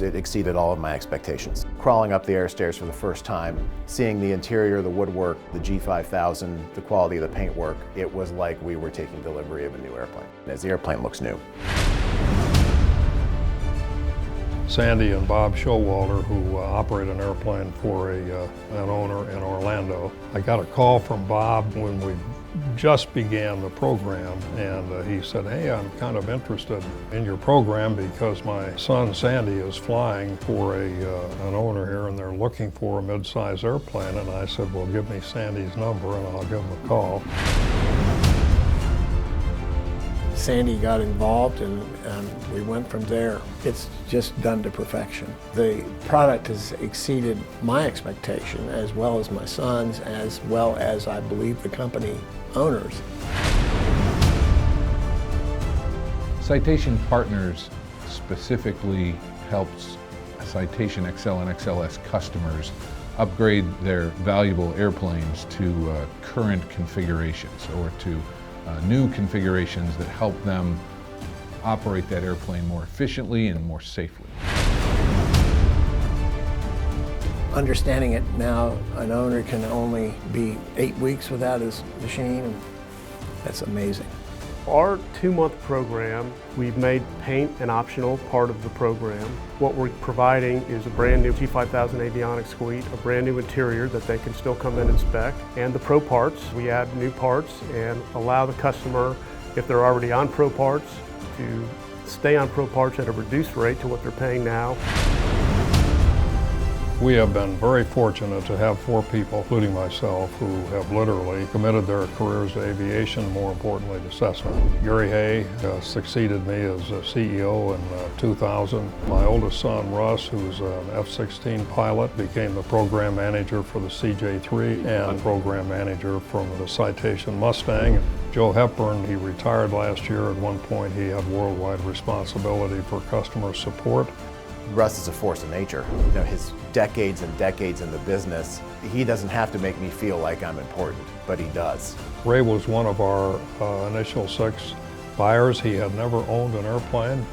It exceeded all of my expectations. Crawling up the air stairs for the first time, seeing the interior, the woodwork, the G5000, the quality of the paintwork, it was like we were taking delivery of a new airplane, as the airplane looks new. Sandy and Bob Showalter, who operate an airplane for an owner in Orlando. I got a call from Bob when we just began the program, and he said, "Hey, I'm kind of interested in your program because my son Sandy is flying for an owner here, and they're looking for a mid-size airplane." And I said, "Well, give me Sandy's number and I'll give him a call." Sandy got involved and we went from there. It's just done to perfection. The product has exceeded my expectation as well as my son's, as well as I believe the company owners. Citation Partners specifically helps Citation XL and XLS customers upgrade their valuable airplanes to current configurations or to new configurations that help them operate that airplane more efficiently and more safely. Understanding it now, an owner can only be 8 weeks without his machine, and that's amazing. Our 2-month program, we've made paint an optional part of the program. What we're providing is a brand new G5000 avionics suite, a brand new interior that they can still come in and spec, and the Pro parts. We add new parts and allow the customer, if they're already on Pro parts, to stay on Pro parts at a reduced rate to what they're paying now. We have been very fortunate to have 4 people, including myself, who have literally committed their careers to aviation, more importantly to Cessna. Gary Hay succeeded me as CEO in 2000. My oldest son, Russ, who's an F-16 pilot, became the program manager for the CJ3 and program manager from the Citation Mustang. Joe Hepburn, he retired last year. At one point, he had worldwide responsibility for customer support. Russ is a force of nature. You know, his decades and decades in the business, he doesn't have to make me feel like I'm important, but he does. Ray was one of our initial 6 buyers. He had never owned an airplane,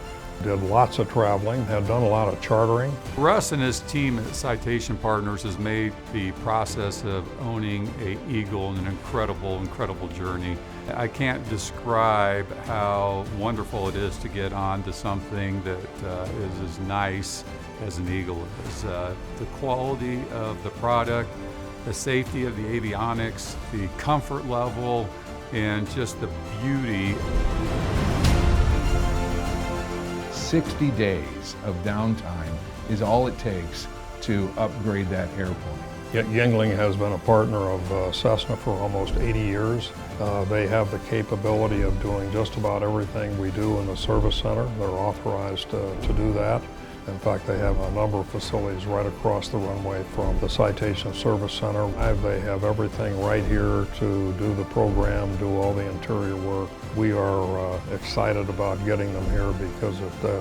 did lots of traveling, had done a lot of chartering. Russ and his team at Citation Partners has made the process of owning an Eagle an incredible journey. I can't describe how wonderful it is to get onto something that is as nice as an Eagle is. The quality of the product, the safety of the avionics, the comfort level, and just the beauty. 60 days of downtime is all it takes to upgrade that airplane. Yingling has been a partner of Cessna for almost 80 years. They have the capability of doing just about everything we do in the service center. They're authorized to do that. In fact, they have a number of facilities right across the runway from the Citation Service Center. They have everything right here to do the program, do all the interior work. We are excited about getting them here because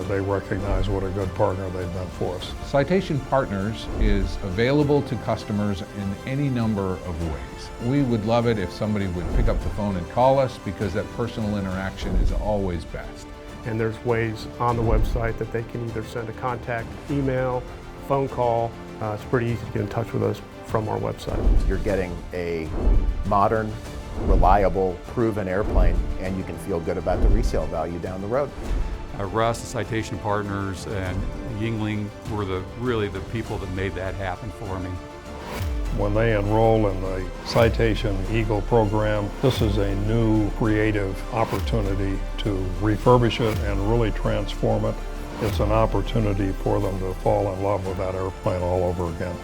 they recognize what a good partner they've been for us. Citation Partners is available to customers in any number of ways. We would love it if somebody would pick up the phone and call us because that personal interaction is always best. And there's ways on the website that they can either send a contact email, phone call. It's pretty easy to get in touch with us from our website. You're getting a modern, reliable, proven airplane, and you can feel good about the resale value down the road. Russ, the Citation Partners, and Yingling were really the people that made that happen for me. When they enroll in the Citation Eagle program, this is a new creative opportunity to refurbish it and really transform it. It's an opportunity for them to fall in love with that airplane all over again.